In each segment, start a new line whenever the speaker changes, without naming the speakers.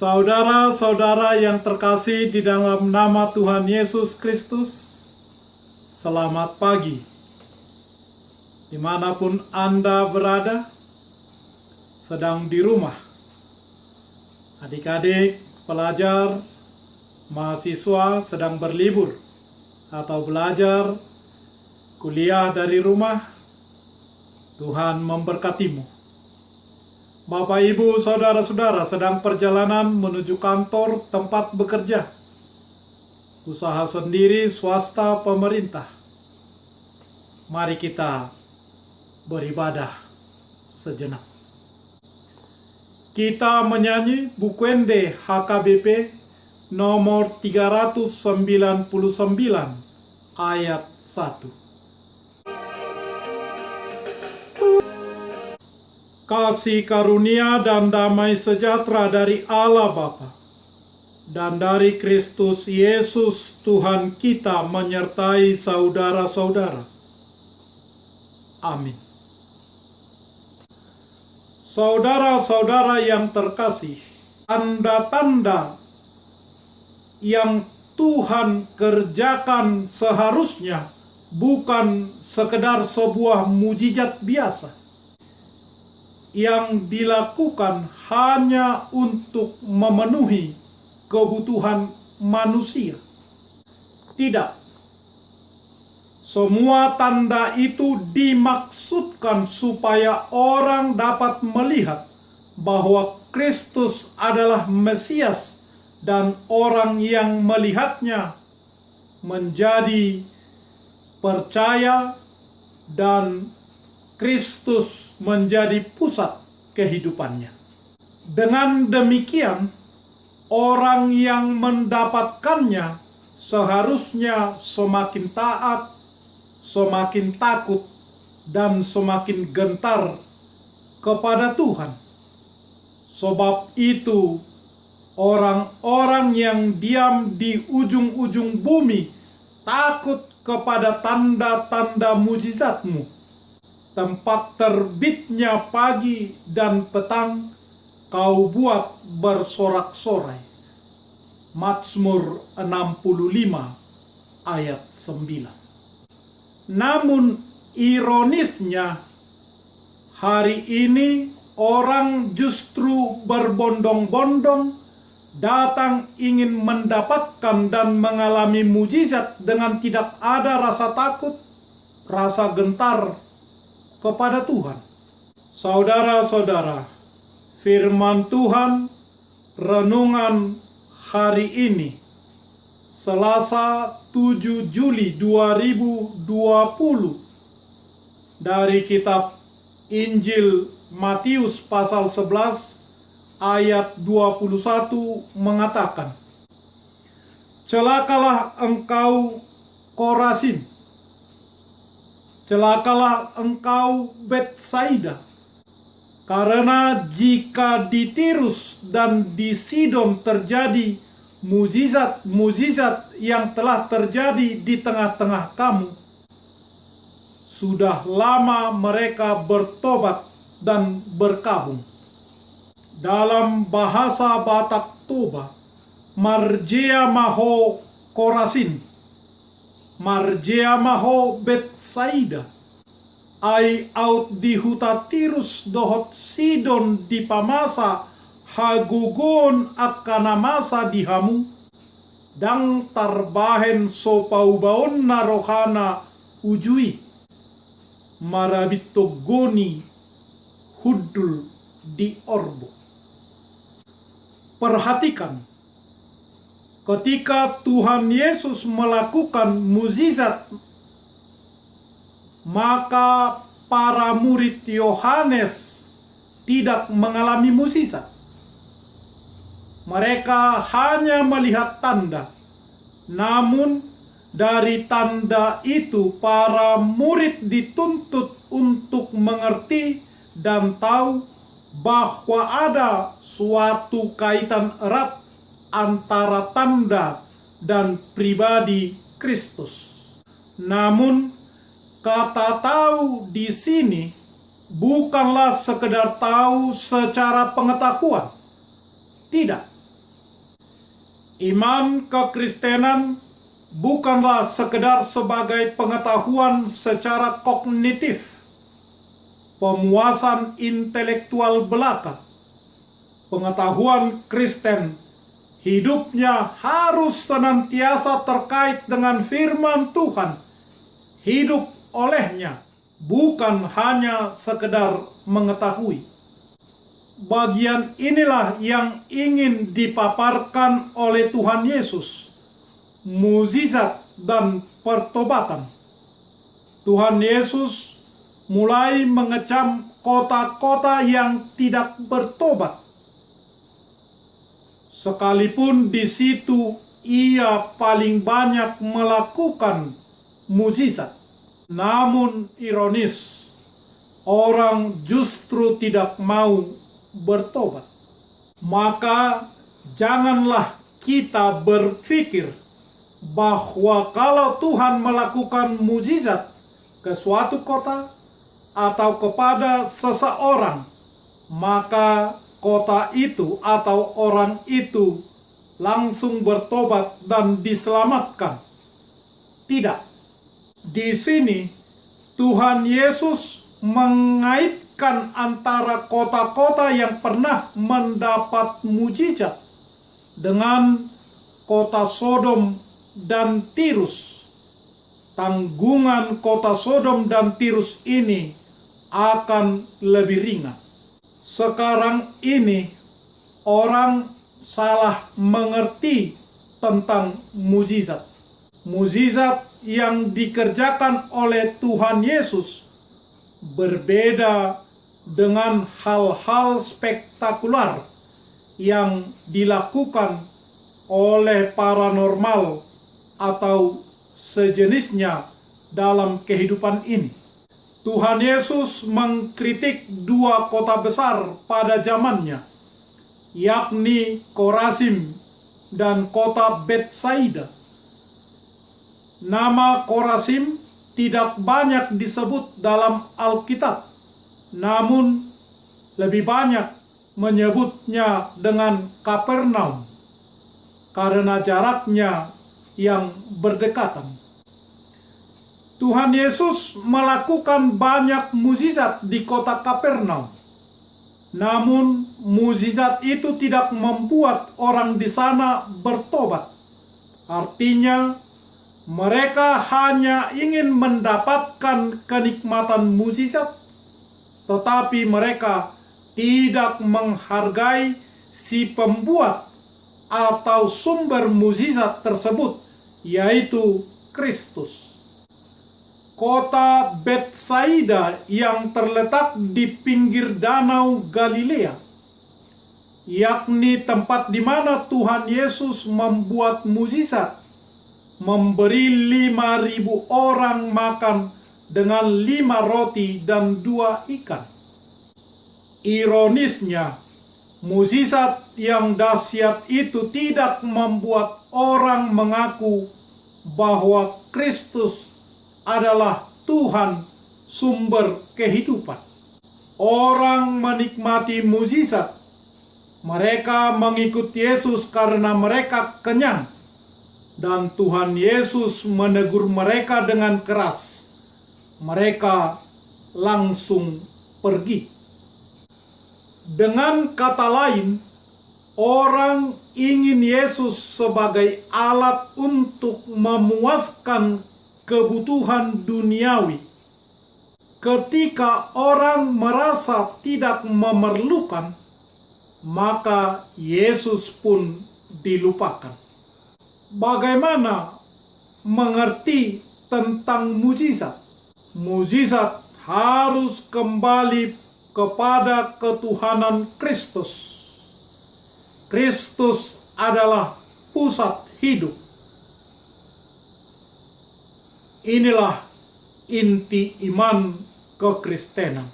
Saudara-saudara yang terkasih di dalam nama Tuhan Yesus Kristus, selamat pagi. Dimanapun Anda berada, sedang di rumah, adik-adik, pelajar, mahasiswa sedang berlibur, atau belajar, kuliah dari rumah, Tuhan memberkatimu. Bapak, Ibu, Saudara-saudara sedang perjalanan menuju kantor tempat bekerja, usaha sendiri, swasta, pemerintah. Mari kita beribadah sejenak. Kita menyanyi Bukwende HKBP nomor 399 ayat 1. Kasih karunia dan damai sejahtera dari Allah Bapa dan dari Kristus Yesus Tuhan kita menyertai saudara-saudara. Amin. Saudara-saudara yang terkasih, tanda-tanda yang Tuhan kerjakan seharusnya bukan sekedar sebuah mujizat biasa yang dilakukan hanya untuk memenuhi kebutuhan manusia. Tidak. Semua tanda itu dimaksudkan supaya orang dapat melihat bahwa Kristus adalah Mesias dan orang yang melihatnya menjadi percaya dan Kristus menjadi pusat kehidupannya. Dengan demikian, orang yang mendapatkannya seharusnya semakin taat, semakin takut, dan semakin gentar kepada Tuhan. Sebab itu, orang-orang yang diam di ujung-ujung bumi takut kepada tanda-tanda mujizatmu. Tempat terbitnya pagi dan petang kau buat bersorak-sorai. Mazmur 65 ayat 9. Namun ironisnya, hari ini orang justru berbondong-bondong datang ingin mendapatkan dan mengalami mujizat dengan tidak ada rasa takut, rasa gentar kepada Tuhan. Saudara-saudara, firman Tuhan renungan hari ini, Selasa 7 Juli 2020, dari kitab Injil Matius pasal 11 ayat 21 mengatakan, "Celakalah engkau Korazin, celakalah engkau Betsaida, karena jika di Tirus dan di Sidon terjadi mujizat-mujizat yang telah terjadi di tengah-tengah kamu, sudah lama mereka bertobat dan berkabung." Dalam bahasa Batak Toba, Marjea maho Korazin, Marjea maho Betsaida, ai aut di huta Tirus dohot Sidon di pamasa hagugon akana masa dihamu, dang tarbahen sopaubaon na rohana ujui, marabitogoni hudul di orbo. Perhatikan, ketika Tuhan Yesus melakukan mujizat, maka para murid Yohanes tidak mengalami mujizat. Mereka hanya melihat tanda. Namun dari tanda itu para murid dituntut untuk mengerti dan tahu bahwa ada suatu kaitan erat antara tanda dan pribadi Kristus. Namun kata tahu di sini bukanlah sekedar tahu secara pengetahuan. Tidak. Iman kekristenan bukanlah sekedar sebagai pengetahuan secara kognitif, pemuasan intelektual belaka. Pengetahuan Kristen hidupnya harus senantiasa terkait dengan firman Tuhan, hidup olehnya, bukan hanya sekedar mengetahui. Bagian inilah yang ingin dipaparkan oleh Tuhan Yesus, mukjizat dan pertobatan. Tuhan Yesus mulai mengecam kota-kota yang tidak bertobat. Sekalipun di situ ia paling banyak melakukan mukjizat. Namun ironis, orang justru tidak mau bertobat. Maka janganlah kita berpikir bahwa kalau Tuhan melakukan mukjizat ke suatu kota atau kepada seseorang, maka kota itu atau orang itu langsung bertobat dan diselamatkan. Tidak. Di sini Tuhan Yesus mengaitkan antara kota-kota yang pernah mendapat mukjizat dengan kota Sodom dan Tirus. Tanggungan kota Sodom dan Tirus ini akan lebih ringan. Sekarang ini orang salah mengerti tentang mukjizat. Mukjizat yang dikerjakan oleh Tuhan Yesus berbeda dengan hal-hal spektakuler yang dilakukan oleh paranormal atau sejenisnya dalam kehidupan ini. Tuhan Yesus mengkritik dua kota besar pada zamannya, yakni Korazim dan kota Betsaida. Nama Korazim tidak banyak disebut dalam Alkitab, namun lebih banyak menyebutnya dengan Kapernaum karena jaraknya yang berdekatan. Tuhan Yesus melakukan banyak mukjizat di kota Kapernaum. Namun mukjizat itu tidak membuat orang di sana bertobat. Artinya, mereka hanya ingin mendapatkan kenikmatan mukjizat, tetapi mereka tidak menghargai si pembuat atau sumber mukjizat tersebut, yaitu Kristus. Kota Betsaida yang terletak di pinggir danau Galilea, yakni tempat di mana Tuhan Yesus membuat mukjizat, memberi 5.000 orang makan dengan 5 roti dan 2 ikan. Ironisnya, mukjizat yang dahsyat itu tidak membuat orang mengaku bahwa Kristus adalah Tuhan sumber kehidupan. Orang menikmati mukjizat. Mereka mengikut Yesus karena mereka kenyang. Dan Tuhan Yesus menegur mereka dengan keras. Mereka langsung pergi. Dengan kata lain, orang ingin Yesus sebagai alat untuk memuaskan kebutuhan duniawi. Ketika orang merasa tidak memerlukan, maka Yesus pun dilupakan. Bagaimana mengerti tentang mukjizat? Mukjizat harus kembali kepada ketuhanan Kristus. Kristus adalah pusat hidup. Inilah inti iman kekristenan.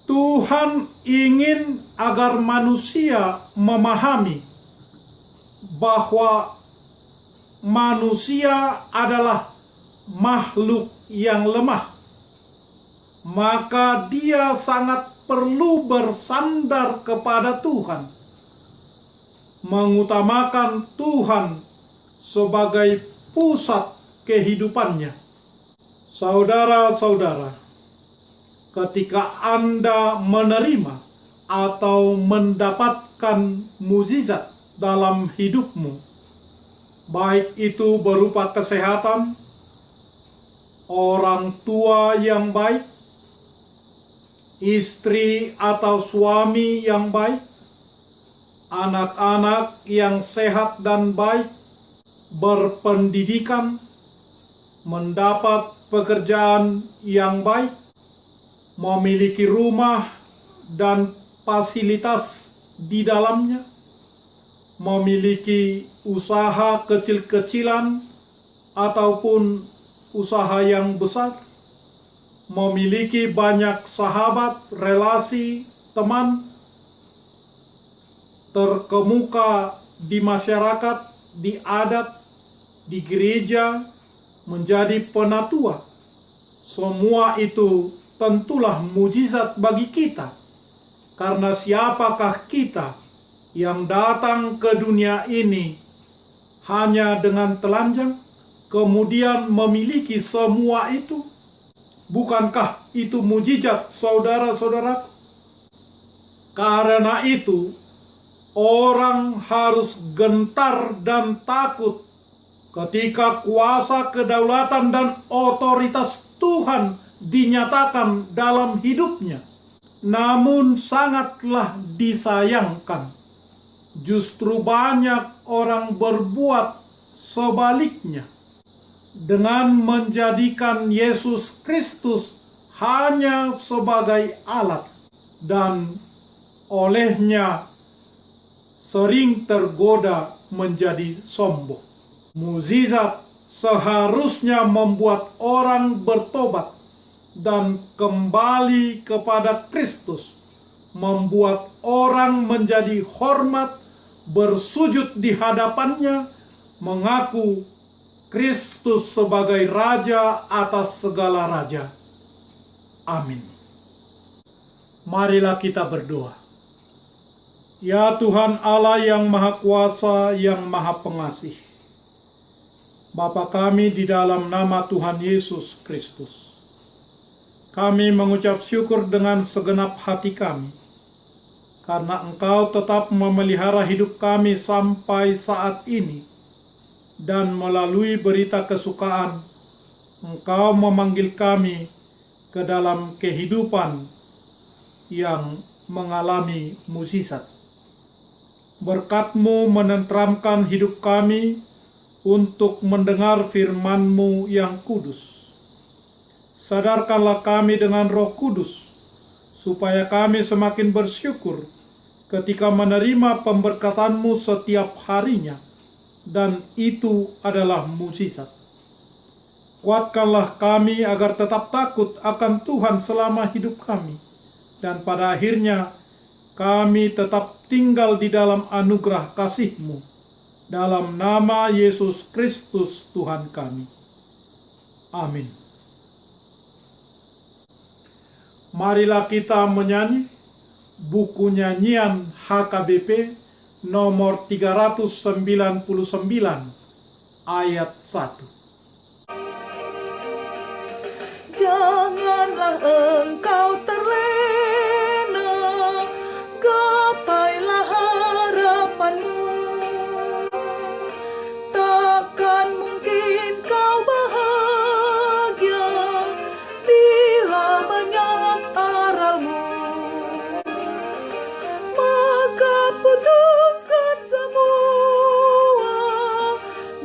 Tuhan ingin agar manusia memahami bahwa manusia adalah makhluk yang lemah. Maka dia sangat perlu bersandar kepada Tuhan. mengutamakan Tuhan sebagai pusat kehidupannya. Saudara-saudara, ketika Anda menerima atau mendapatkan mukjizat dalam hidupmu, baik itu berupa kesehatan, orang tua yang baik, istri atau suami yang baik, anak-anak yang sehat dan baik, berpendidikan, mendapat pekerjaan yang baik, memiliki rumah dan fasilitas di dalamnya, memiliki usaha kecil-kecilan ataupun usaha yang besar, memiliki banyak sahabat, relasi, teman, terkemuka di masyarakat, di adat, di gereja, menjadi penatua. Semua itu tentulah mukjizat bagi kita. Karena siapakah kita yang datang ke dunia ini hanya dengan telanjang, kemudian memiliki semua itu? Bukankah itu mukjizat, saudara-saudaraku? Karena itu, orang harus gentar dan takut ketika kuasa kedaulatan dan otoritas Tuhan dinyatakan dalam hidupnya. Namun sangatlah disayangkan, justru banyak orang berbuat sebaliknya, dengan menjadikan Yesus Kristus hanya sebagai alat, dan olehnya sering tergoda menjadi sombong. Mukjizat seharusnya membuat orang bertobat dan kembali kepada Kristus, membuat orang menjadi hormat, bersujud di hadapannya, mengaku Kristus sebagai Raja atas segala raja. Amin. Marilah kita berdoa. Ya Tuhan Allah yang Maha Kuasa, yang Maha Pengasih, Bapa kami di dalam nama Tuhan Yesus Kristus, kami mengucap syukur dengan segenap hati kami, karena Engkau tetap memelihara hidup kami sampai saat ini, dan melalui berita kesukaan, Engkau memanggil kami ke dalam kehidupan yang mengalami mukjizat. Berkat-Mu menenteramkan hidup kami untuk mendengar firman-Mu yang kudus. Sadarkanlah kami dengan Roh Kudus, supaya kami semakin bersyukur ketika menerima pemberkatan-Mu setiap harinya, dan itu adalah mukjizat. Kuatkanlah kami agar tetap takut akan Tuhan selama hidup kami, dan pada akhirnya kami tetap tinggal di dalam anugerah kasih-Mu. Dalam nama Yesus Kristus Tuhan kami. Amin. Marilah kita menyanyi buku nyanyian HKBP nomor 399 ayat 1.
Janganlah engkau terlena, gapailah harapanmu. Takkan mungkin kau bahagia bila banyak aralmu. Maka putuskan semua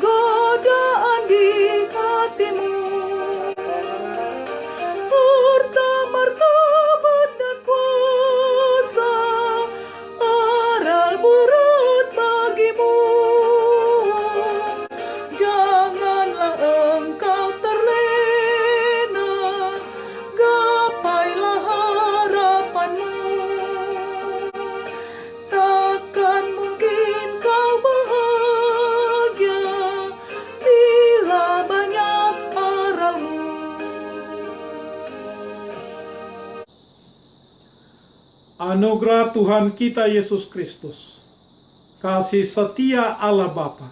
godaan di hatimu. Harta, martabat, dan kuasa, aral burut bagimu. Janganlah engkau terlena, gapailah harapanmu. Takkan mungkin kau bahagia bila banyak aralmu.
Anugerah Tuhan kita Yesus Kristus, kasih setia Allah Bapa,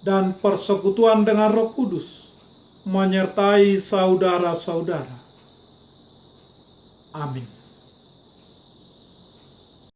dan persekutuan dengan Roh Kudus menyertai saudara-saudara. Amin.